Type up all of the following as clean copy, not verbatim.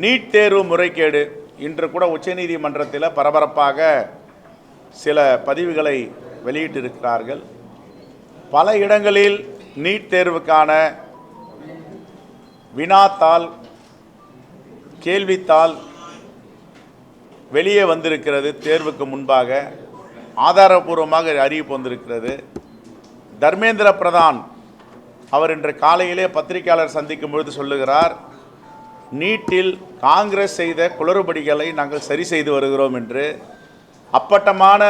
NEET தேர்வு முறைகேடு இன்று கூட உச்சநீதிமன்றத்தில் பரபரப்பாக சில பதிவுகளை வெளியிட்டிருக்கிறார்கள். பல இடங்களில் நீட் தேர்வுக்கான வினாத்தாள் கேள்வித்தாள் வெளியே வந்திருக்கிறது. தேர்வுக்கு முன்பாக ஆதாரபூர்வமாக அறிவிப்பு வந்திருக்கிறது. தர்மேந்திர பிரதான் அவர் இன்று காலையிலே பத்திரிகையாளர் சந்திக்கும் பொழுது சொல்லுகிறார், நீட்டில் காங்கிரஸ் செய்த குளறுபடிகளை நாங்கள் சரி செய்து வருகிறோம் என்று. அப்பட்டமான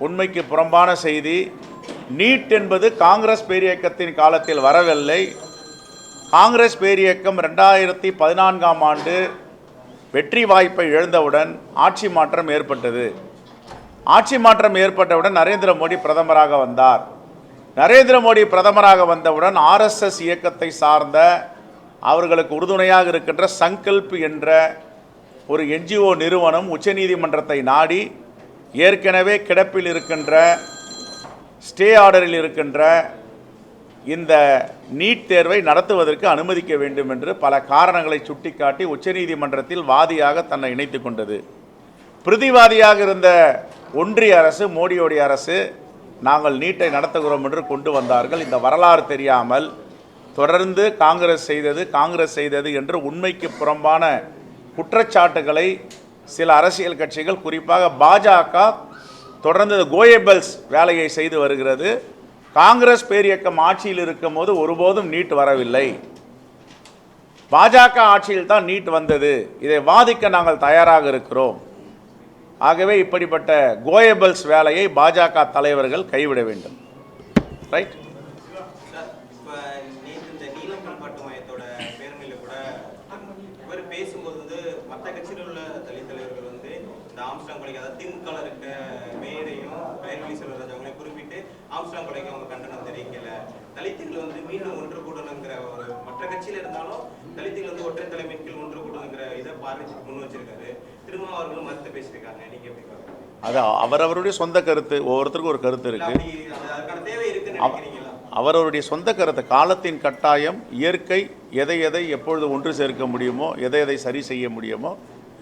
உண்மைக்கு புறம்பான செய்தி. நீட் என்பது காங்கிரஸ் பேரியக்கத்தின் காலத்தில் வரவில்லை. காங்கிரஸ் பேரியக்கம் 2014ஆம் ஆண்டு வெற்றி வாய்ப்பை இழந்தவுடன் ஆட்சி மாற்றம் ஏற்பட்டது. ஆட்சி மாற்றம் ஏற்பட்டவுடன் நரேந்திர மோடி பிரதமராக வந்தார். நரேந்திர மோடி பிரதமராக வந்தவுடன் ஆர்எஸ்எஸ் இயக்கத்தை சார்ந்த அவர்களுக்கு உறுதுணையாக இருக்கின்ற சங்கல்ப் என்ற ஒரு என்ஜிஓ நிறுவனம் உச்சநீதிமன்றத்தை நாடி ஏற்கனவே கிடப்பில் இருக்கின்ற ஸ்டே ஆர்டரில் இருக்கின்ற இந்த நீட் தேர்வை நடத்துவதற்கு அனுமதிக்க வேண்டும் என்று பல காரணங்களை சுட்டிக்காட்டி உச்சநீதிமன்றத்தில் வாதியாக தன்னை இணைத்து கொண்டது. பிரதிவாதியாக இருந்த ஒன்றிய அரசு, மோடியோடைய அரசு, நாங்கள் நீட்டை நடத்துகிறோம் என்று கொண்டு வந்தார்கள். இந்த வரலாறு தெரியாமல் தொடர்ந்து காங்கிரஸ் செய்தது என்று உண்மைக்கு புறம்பான குற்றச்சாட்டுகளை சில அரசியல் கட்சிகள், குறிப்பாக பாஜக தொடர்ந்து கோயபல்ஸ் வேலையை செய்து வருகிறது. காங்கிரஸ் பேரியக்கம் ஆட்சியில் இருக்கும் போது ஒருபோதும் நீட் வரவில்லை. பாஜக ஆட்சியில் தான் நீட் வந்தது. இதை வாதிக்க நாங்கள் தயாராக இருக்கிறோம். ஆகவே இப்படிப்பட்ட கோயபல்ஸ் வேலையை பாஜக தலைவர்கள் கைவிட வேண்டும். ரைட்? தலித்துகள் வந்து மீண்டும் ஒன்று கூடணுங்கிற ஒரு மற்ற கட்சியில இருந்தாலும் தலித்துகள் வந்து ஒற்றை தலைமையின் கீழ் ஒன்று கூடணுங்கிற இதை பார்வைக்கு முன் வச்சிருக்காரு. திரும்ப அவர்களும் மறுத்து பேசியிருக்காங்க. நீங்க எப்படி பாருங்க? அது அவரவருடைய சொந்த கருத்து. ஒவ்வொருத்தருக்கும் ஒரு கருத்து இருக்கு. அதுக்கான தேவை இருக்குன்னு நினைக்கிறீங்களா? அவரவருடைய சொந்த கருத்து. காலத்தின் கட்டாயம், இயற்கை எதை எப்பொழுது ஒன்று சேர்க்க முடியுமோ, எதை சரி செய்ய முடியுமோ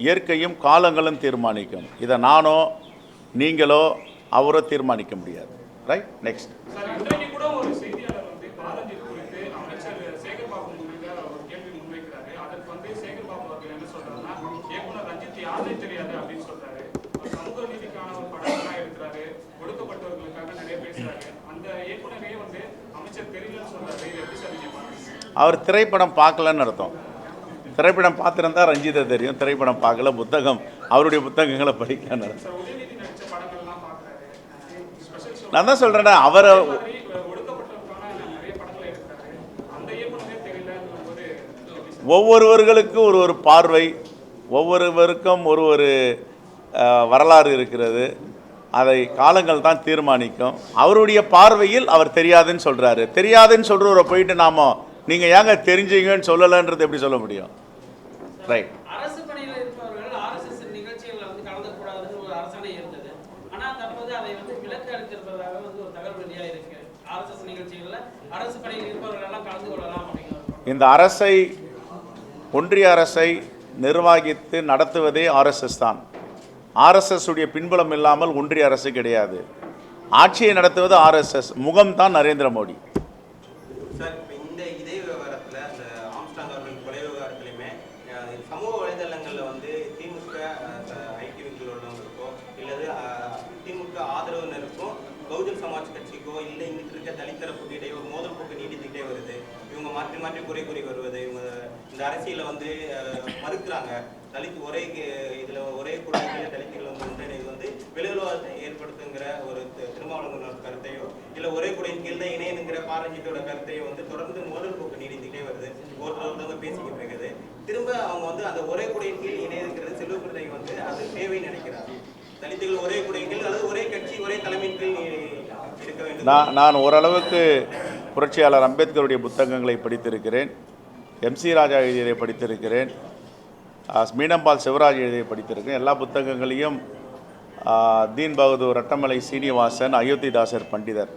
இயற்கையும் காலங்களும் தீர்மானிக்கும். இதை நானோ நீங்களோ அவரோ தீர்மானிக்க முடியாது. ரைட்? நெக்ஸ்ட். அவர் திரைப்படம் பார்க்கலன்னு அர்த்தம். திரைப்படம் பார்த்துருந்தா ரஞ்சிதை தெரியும். திரைப்படம் பார்க்கல, புத்தகம், அவருடைய புத்தகங்களை படிக்கலன்னு அர்த்தம். நான் தான் சொல்கிறேன்னா அவரை ஒவ்வொருவர்களுக்கும் ஒரு பார்வை, ஒவ்வொருவருக்கும் ஒரு வரலாறு இருக்கிறது. அதை காலங்கள் தான் தீர்மானிக்கும். அவருடைய பார்வையில் அவர் தெரியாதுன்னு சொல்கிறாரு. தெரியாதுன்னு சொல்கிறவரை போயிட்டு நாம நீங்கள் ஏங்க தெரிஞ்சீங்கன்னு சொல்லலைன்றது எப்படி சொல்ல முடியும்? ரைட். அரசு பணியில் இருப்பவர்கள் ஆர்எஸ்எஸ் நிகழ்ச்சிகளில் வந்து கலந்துக்கூடாதுன்னு ஒரு அரசாணை இருந்தது. ஆனால் தற்போது அதை வந்து விலக்கு அளித்திருப்பதாக வந்து ஒரு தகவல் வெளியாக இருக்கு. ஆர்எஸ்எஸ் நிகழ்ச்சிகளில் அரசு பணியில் இருப்பவர்கள் எல்லாம் கலந்து கொள்ளலாம் அப்படிங்கிறது. இந்த அரசை, ஒன்றிய அரசை நிர்வகித்து நடத்துவதே ஆர்எஸ்எஸ் தான். ஆர்எஸ்எஸ் உடைய பின்புலம் இல்லாமல் ஒன்றிய அரசு கிடையாது. ஆட்சியை நடத்துவது ஆர்எஸ்எஸ். முகம் தான் நரேந்திர மோடி. இதே விவகாரத்தில் இந்த ஆம்ஸ்ட்ராங் அவர்கள் கொலை விவகாரத்திலுமே சமூக வலைதளங்களில் வந்து திமுக ஐடி விங்கில் உள்ளவங்களுக்கோ இல்லது திமுக ஆதரவினருக்கும் பகுஜன் சமாஜ் கட்சிக்கோ இல்லை இங்கிட்டு இருக்க தலித்தரப்புக்கு இடையே ஒரு மோதல் போக்கு நீடித்துக்கிட்டே வருது. இவங்க மாற்றி குறை கூறி வருவது, இவங்க இந்த அரசியலை வந்து மறுக்கிறாங்க. தலித் ஒரே இதில் ஒரே குடும்பத்தில் தலித்துகள் வந்து ஒன்றிணைவது வந்து விளைவுவாதத்தை ஏற்படுத்துங்கிற ஒரு திருமாவளவனோட கருத்தையோ இல்லை ஒரே குடையின் கீழ் தான் இணையனுங்கிற பாரஞ்சித்தோட கருத்தையோ வந்து தொடர்ந்து மோதல் போக்கு நீடித்துக்கிட்டே வருது. ஒருத்தவங்க பேசிக்கிட்டு இருக்குது. திரும்ப அவங்க வந்து அந்த ஒரே குடையின் கீழ் இணையதுங்கிறது செல்வப்பிரதை வந்து அது தேவைன்னு நினைக்கிறாங்க. தலித்துகள் ஒரே குடையின் கீழ் அல்லது ஒரே கட்சி ஒரே தலைமையின் கீழ் இருக்க வேண்டும். நான் ஓரளவுக்கு புரட்சியாளர் அம்பேத்கருடைய புத்தகங்களை படித்திருக்கிறேன். எம்சி ராஜா எழுதியதை படித்திருக்கிறேன். மீனம்பால் சிவராஜ் எழுதியை படித்திருக்கிறேன். எல்லா புத்தகங்களையும் தீன் பகதூர், ரட்டமலை சீனிவாசன், அயோத்திதாசர் பண்டிதர்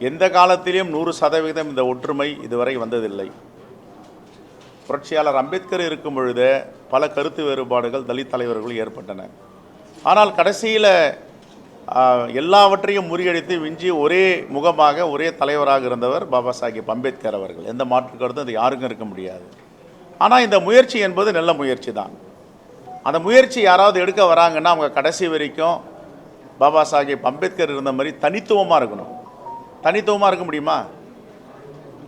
எந்த காலத்திலும் 100% இந்த ஒற்றுமை இதுவரை வந்ததில்லை. புரட்சியாளர் அம்பேத்கர் இருக்கும் பொழுது பல கருத்து வேறுபாடுகள் தலித் தலைவர்கள் ஏற்பட்டன. ஆனால் கடைசியில் எல்லாவற்றையும் முறியடித்து விஞ்சி ஒரே முகமாக ஒரே தலைவராக இருந்தவர் பாபா சாஹேப் அம்பேத்கர் அவர்கள். எந்த மாற்று கருத்தும் அது யாருக்கும் இருக்க முடியாது. ஆனால் இந்த முயற்சி என்பது நல்ல முயற்சி தான். அந்த முயற்சி யாராவது எடுக்க வராங்கன்னா அவங்க கடைசி வரைக்கும் பாபா சாஹேப் அம்பேத்கர் இருந்த மாதிரி தனித்துவமாக இருக்கணும். தனித்துவமாக இருக்க முடியுமா?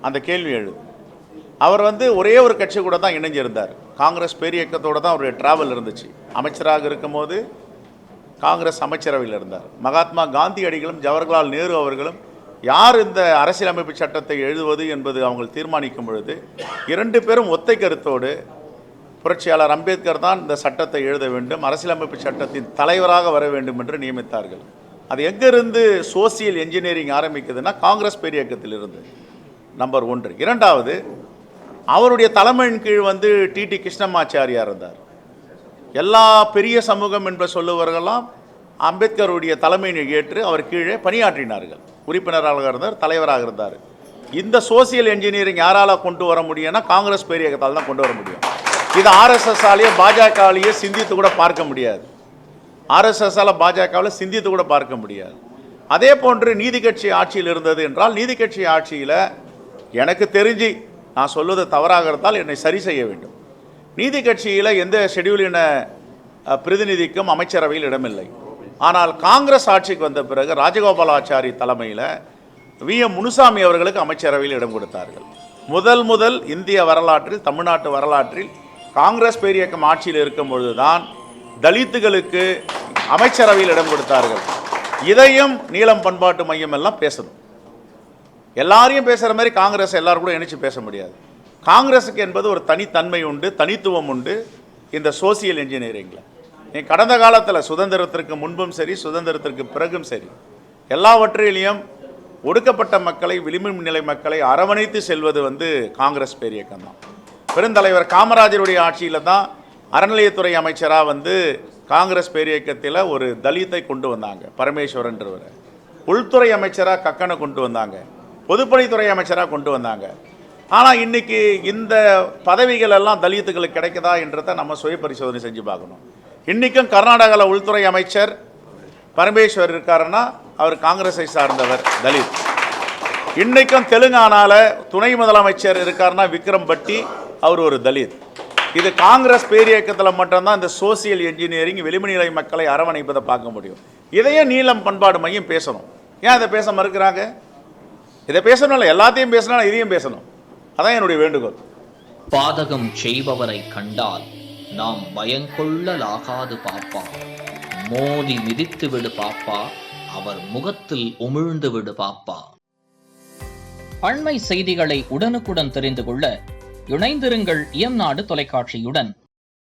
அந்த கேள்வி எழுது. அவர் ஒரே ஒரு கட்சி கூட தான் இணைஞ்சிருந்தார். காங்கிரஸ் பேரியக்கத்தோடு தான் அவருடைய டிராவல் இருந்துச்சு. அமைச்சராக இருக்கும்போது காங்கிரஸ் அமைச்சரவையில் இருந்தார். மகாத்மா காந்தியடிகளும் ஜவஹர்லால் நேரு அவர்களும் யார் இந்த அரசியலமைப்பு சட்டத்தை எழுதுவது என்பது அவங்க தீர்மானிக்கும் பொழுது 2 பேரும் ஒத்தை கருத்தோடு புரட்சியாளர் அம்பேத்கர் தான் இந்த சட்டத்தை எழுத வேண்டும், அரசியலமைப்பு சட்டத்தின் தலைவராக வர வேண்டும் என்று நியமித்தார்கள். அது எங்கிருந்து சோசியல் என்ஜினியரிங் ஆரம்பிக்குதுன்னா காங்கிரஸ் பேரியக்கத்தில் இருந்து. நம்பர் 1. இரண்டாவது, அவருடைய தலைமையின் கீழ் டிடி கிருஷ்ணமாச்சாரியார் இருந்தார். எல்லா பெரிய சமூகம் என்று சொல்லுவவர்களெல்லாம் அம்பேத்கருடைய தலைமையை ஏற்று அவர் கீழே பணியாற்றினார்கள். உறுப்பினராக இருந்தார், தலைவராக இருந்தார். இந்த சோசியல் என்ஜினியரிங் யாரால் கொண்டு வர முடியும்னா காங்கிரஸ் பேரியக்கத்தால் தான் கொண்டு வர முடியும். இது ஆர்எஸ்எஸ்ஸாலேயே பாஜகவிலேயே சிந்தித்து கூட பார்க்க முடியாது. ஆர்எஸ்எஸ்ஸால் பாஜகவில் சிந்தித்து கூட பார்க்க முடியாது. அதே போன்று நீதி கட்சி ஆட்சியில் இருந்தது என்றால் நீதி கட்சி ஆட்சியில் எனக்கு தெரிஞ்சு நான் சொல்வது தவறாக இருந்தால் என்னை சரி செய்ய வேண்டும். நீதி கட்சியில் எந்த ஷெட்யூலின பிரதிநிதிக்கும் அமைச்சரவையில் இடமில்லை. ஆனால் காங்கிரஸ் ஆட்சிக்கு வந்த பிறகு ராஜகோபாலாச்சாரி தலைமையில் VM முனுசாமி அவர்களுக்கு அமைச்சரவையில் இடம் கொடுத்தார்கள். முதல் இந்திய வரலாற்றில், தமிழ்நாட்டு வரலாற்றில் காங்கிரஸ் பேரியக்கம் ஆட்சியில் இருக்கும் பொழுதுதான் தலித்துகளுக்கு அமைச்சரவையில் இடம் கொடுத்தார்கள். இதையும் நீலம் பண்பாட்டு மையம் எல்லாம் பேசணும். எல்லாரையும் பேசுகிற மாதிரி காங்கிரஸ் எல்லாரும் கூட இணைச்சு பேச முடியாது. காங்கிரஸுக்கு என்பது ஒரு தனித்தன்மை உண்டு, தனித்துவம் உண்டு. இந்த சோசியல் என்ஜினியரிங்கில் கடந்த காலத்தில் சுதந்திரத்திற்கு முன்பும் சரி, சுதந்திரத்திற்கு பிறகும் சரி, எல்லாவற்றிலையும் ஒடுக்கப்பட்ட மக்களை, விளிம்பு நிலை மக்களை அரவணைத்து செல்வது காங்கிரஸ் பேரியக்கம் தான். பெருந்தலைவர் காமராஜருடைய ஆட்சியில் தான் அறநிலையத்துறை அமைச்சராக காங்கிரஸ் பேரியக்கத்தில் ஒரு தலித்தை கொண்டு வந்தாங்க, பரமேஸ்வரன்றவர். உள்துறை அமைச்சராக கக்கனை கொண்டு வந்தாங்க, பொதுப்பணித்துறை அமைச்சராக கொண்டு வந்தாங்க. ஆனால் இன்றைக்கி இந்த பதவிகள் எல்லாம் தலித்துகளுக்கு கிடைக்குதா என்றதை நம்ம சுய பரிசோதனை செஞ்சு பார்க்கணும். இன்றைக்கும் கர்நாடகாவில் உள்துறை அமைச்சர் பரமேஸ்வர் இருக்காருன்னா அவர் காங்கிரஸை சார்ந்தவர், தலித். இன்றைக்கும் தெலுங்கானாவில் துணை முதலமைச்சர் இருக்காருன்னா விக்ரம் பட்டி, அவர் ஒரு தலித். இது காங்கிரஸ் பேரியக்கத்தில் மட்டும்தான் இந்த சோசியல் என்ஜினியரிங் வெளிமநிலை மக்களை அரவணைப்பதை பார்க்க முடியும். இதையே நீலம் பண்பாடு மையம் பேசணும். ஏன் இதை பேச மறுக்கிறாங்க? இதை பேசணும்ல, எல்லாத்தையும் பேசணும், இதையும் பேசணும். அதான் என்னுடைய வேண்டுகோள். பாதகம் செய்பவரை கண்டால் நாம் பயங்கொள்ளலாகாது பாப்பா, மோதி மிதித்து விடு பாப்பா, அவர் முகத்தில் உமிழ்ந்து விடு பாப்பா. அண்மை செய்திகளை உடனுக்குடன் தெரிந்து கொள்ள இணைந்திருங்கள் இயம்நாடு தொலைக்காட்சியுடன்.